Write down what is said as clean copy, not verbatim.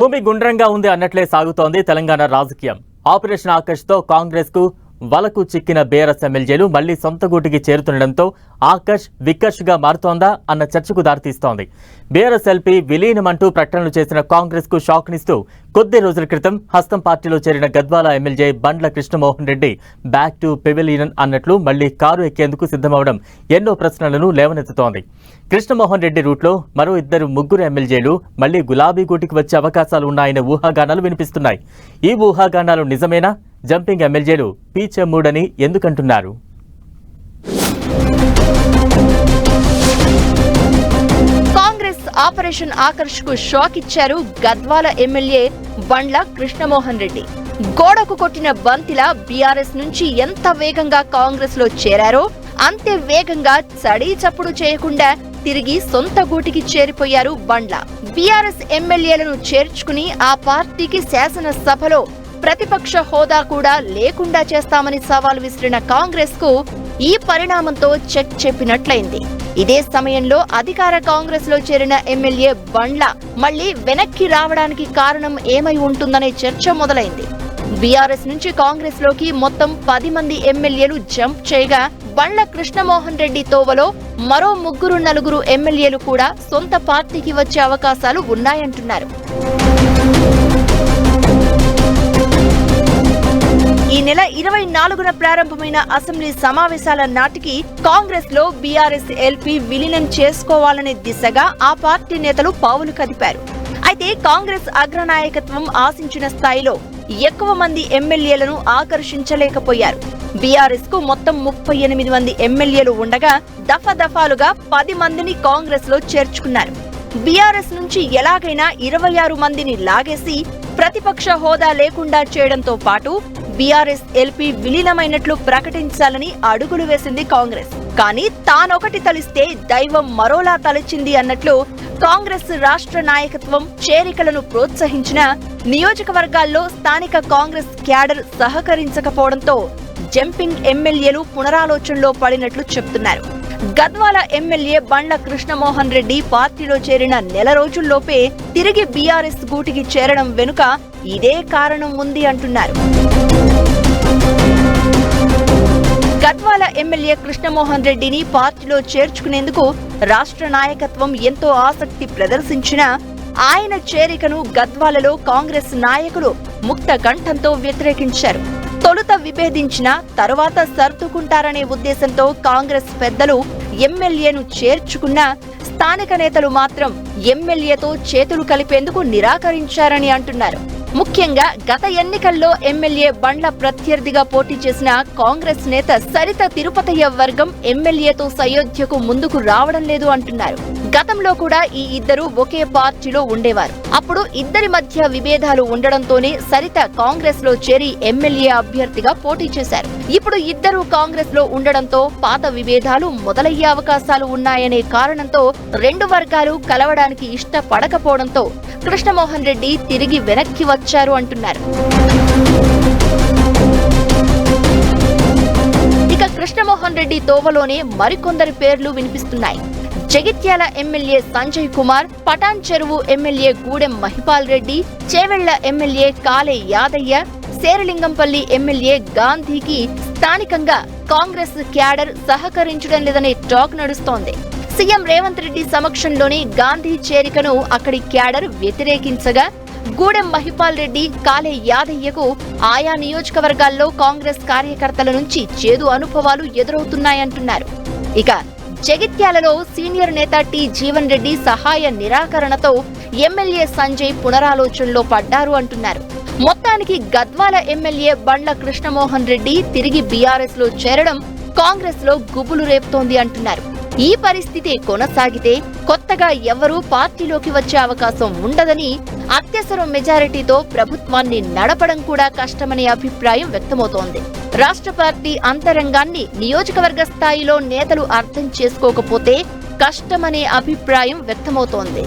భూమి గుండ్రంగా ఉంది అన్నట్లే సాగుతోంది తెలంగాణ రాజకీయం. ఆపరేషన్ ఆకర్ష్ తో కాంగ్రెస్ కు వలకు చిక్కిన బీఆర్ఎస్ ఎమ్మెల్యేలు మళ్లీ సొంత గూటికి చేరుతుండటంతో ఆకర్ష్ వికర్ష్ గా మారుతోందా అన్న చర్చకు దారితీస్తోంది. బీఆర్ఎస్ ఎల్పీ విలీనమంటూ ప్రకటనలు చేసిన కాంగ్రెస్ కు షాక్ నిస్తూ కొద్ది రోజుల క్రితం హస్తం పార్టీలో చేరిన Gadwal MLA Bandla Krishnamohan Reddy back to pavilion అన్నట్లు మళ్లీ కారు ఎక్కేందుకు సిద్ధమవడం ఎన్నో ప్రశ్నలను లేవనెత్తుతోంది. కృష్ణమోహన్ రెడ్డి రూట్లో మరో ముగ్గురు ఎమ్మెల్యేలు మళ్లీ గులాబీ గూటికి వచ్చే అవకాశాలు ఉన్నాయనే ఊహాగానాలు వినిపిస్తున్నాయి. ఈ ఊహాగానాలు నిజమేనా? జంపింగ్ ఎమ్మెల్యేలు పీచెమ్మూడని ఎందుకంటున్నారు? కాంగ్రెస్ ఆపరేషన్ ఆకర్ష్ కు షాక్ ఇచ్చారు గద్వాల ఎమ్మెల్యే బండ్ల కృష్ణమోహన్ రెడ్డి. గోడకు కొట్టిన బంతిలా బీఆర్ఎస్ నుంచి ఎంత వేగంగా కాంగ్రెస్ లో చేరారో అంతే వేగంగా చడీ చప్పుడు చేయకుండా తిరిగి సొంత గూటికి చేరిపోయారు బండ్ల. బీఆర్ఎస్ ఎమ్మెల్యేలను చేర్చుకుని ఆ పార్టీకి శాసనసభలో ప్రతిపక్ష హోదా కూడా లేకుండా చేస్తామని సవాల్ విసిరిన కాంగ్రెస్ కు ఈ పరిణామంతో చెక్ చెప్పినట్లయింది. ఇదే సమయంలో అధికార కాంగ్రెస్ లో చేరిన ఎమ్మెల్యే బండ్ల మళ్లీ వెనక్కి రావడానికి కారణం ఏమై ఉంటుందనే చర్చ మొదలైంది. బీఆర్ఎస్ నుంచి కాంగ్రెస్ లోకి మొత్తం 10 మంది ఎమ్మెల్యేలు జంప్ చేయగా బండ్ల కృష్ణమోహన్ రెడ్డి తోవలో మరో 3-4 ఎమ్మెల్యేలు కూడా సొంత పార్టీకి వచ్చే అవకాశాలు ఉన్నాయంటున్నారు. ఈ నెల 24న ప్రారంభమైన అసెంబ్లీ సమావేశాల నాటికి కాంగ్రెస్ లో బీఆర్ఎస్ ఎల్పీ విలీనం చేసుకోవాలనే దిశగా ఆ పార్టీ నేతలు పావులు కదిపారు. అయితే కాంగ్రెస్ అగ్రనాయకత్వం ఆశించిన స్థాయిలో ఎక్కువ మంది ఎమ్మెల్యేలను ఆకర్షించలేకపోయారు. బీఆర్ఎస్ కు మొత్తం 38 మంది ఎమ్మెల్యేలు ఉండగా దఫాదఫాలుగా 10 మందిని కాంగ్రెస్ లో చేర్చుకున్నారు. బీఆర్ఎస్ నుంచి ఎలాగైనా 26 మందిని లాగేసి ప్రతిపక్ష హోదా లేకుండా చేయడంతో పాటు బీఆర్ఎస్ ఎల్పీ విలీనమైనట్లు ప్రకటించాలని అడుగులు వేసింది కాంగ్రెస్. కానీ తానొకటి తలిస్తే దైవం మరోలా తలచింది అన్నట్లు కాంగ్రెస్ రాష్ట్ర నాయకత్వం చేరికలను ప్రోత్సహించిన నియోజకవర్గాల్లో స్థానిక కాంగ్రెస్ క్యాడర్ సహకరించకపోవడంతో జంపింగ్ ఎమ్మెల్యేలు పునరాలోచనలో పడినట్లు చెప్తున్నారు. గద్వాల ఎమ్మెల్యే బండ్ల కృష్ణమోహన్ రెడ్డి పార్టీలో చేరిన నెల రోజుల్లోపే తిరిగి బీఆర్ఎస్ గూటికి చేరడం వెనుక ఇదే కారణం ఉంది అంటున్నారు. గద్వాల ఎమ్మెల్యే కృష్ణమోహన్ రెడ్డిని పార్టీలో చేర్చుకునేందుకు రాష్ట్ర నాయకత్వం ఎంతో ఆసక్తి ప్రదర్శించినా ఆయన చేరికను గద్వాలలో కాంగ్రెస్ నాయకులు ముక్త కంఠంతో వ్యతిరేకించారు. తొలుత విభేదించిన తరువాత సర్దుకుంటారనే ఉద్దేశంతో కాంగ్రెస్ పెద్దలు ఎమ్మెల్యేను చేర్చుకున్నా స్థానిక నేతలు మాత్రం ఎమ్మెల్యేతో చేతులు కలిపేందుకు నిరాకరించారని అంటున్నారు. ముఖ్యంగా గత ఎన్నికల్లో ఎమ్మెల్యే బండ్ల ప్రత్యర్థిగా పోటీ చేసిన కాంగ్రెస్ నేత సరిత తిరుపతయ్య వర్గం ఎమ్మెల్యేతో సయోధ్యకు ముందుకు రావడం లేదు అంటున్నారు. గతంలో కూడా ఈ ఇద్దరు ఒకే పార్టీలో ఉండేవారు. అప్పుడు ఇద్దరి మధ్య విభేదాలు ఉండడంతోనే సరిత కాంగ్రెస్ లో చేరి ఎమ్మెల్యే అభ్యర్థిగా పోటీ చేశారు. ఇప్పుడు ఇద్దరు కాంగ్రెస్ లో ఉండడంతో పాత విభేదాలు మొదలయ్యే అవకాశాలు ఉన్నాయనే కారణంతో రెండు వర్గాలు కలవడానికి ఇష్టపడకపోవడంతో కృష్ణమోహన్ రెడ్డి తిరిగి వెనక్కి వచ్చారు అంటున్నారు. ఇక కృష్ణమోహన్ రెడ్డి తోవలోనే మరికొందరి పేర్లు వినిపిస్తున్నాయి. జగిత్యాల ఎమ్మెల్యే సంజయ్ కుమార్, పటాన్ చెరువు ఎమ్మెల్యే గూడెం మహిపాల్ రెడ్డి, చేవెళ్ల ఎమ్మెల్యే కాలే యాదయ్య, శేరిలింగంపల్లి ఎమ్మెల్యే గాంధీకి స్థానికంగా కాంగ్రెస్ క్యాడర్ సహకరించడం లేదనే టాక్ నడుస్తోంది. సీఎం రేవంత్ రెడ్డి సమక్షంలోని గాంధీ చేరికను అక్కడి క్యాడర్ వ్యతిరేకించగా గూడెం మహిపాల్ రెడ్డి, కాలే యాదయ్యకు ఆయా నియోజకవర్గాల్లో కాంగ్రెస్ కార్యకర్తల నుంచి చేదు అనుభవాలు ఎదురవుతున్నాయంటున్నారు. ఇక జగిత్యాలలో సీనియర్ నేత టి జీవన్ రెడ్డి సహాయ నిరాకరణతో ఎమ్మెల్యే సంజయ్ పునరాలోచనలో పడ్డారు అంటున్నారు. మొత్తానికి గద్వాల ఎమ్మెల్యే బండ్ల కృష్ణమోహన్ రెడ్డి తిరిగి బీఆర్ఎస్ లో చేరడం కాంగ్రెస్ లో గుబులు రేపుతోంది అంటున్నారు. ఈ పరిస్థితి కొనసాగితే కొత్తగా ఎవరూ పార్టీలోకి వచ్చే అవకాశం ఉండదని, అత్యవసర మెజారిటీతో ప్రభుత్వాన్ని నడపడం కూడా కష్టమనే అభిప్రాయం వ్యక్తమవుతోంది. రాష్ట్ర పార్టీ అంతరంగాన్ని నియోజకవర్గ స్థాయిలో నేతలు అర్థం చేసుకోకపోతే కష్టమనే అభిప్రాయం వ్యక్తమవుతోంది.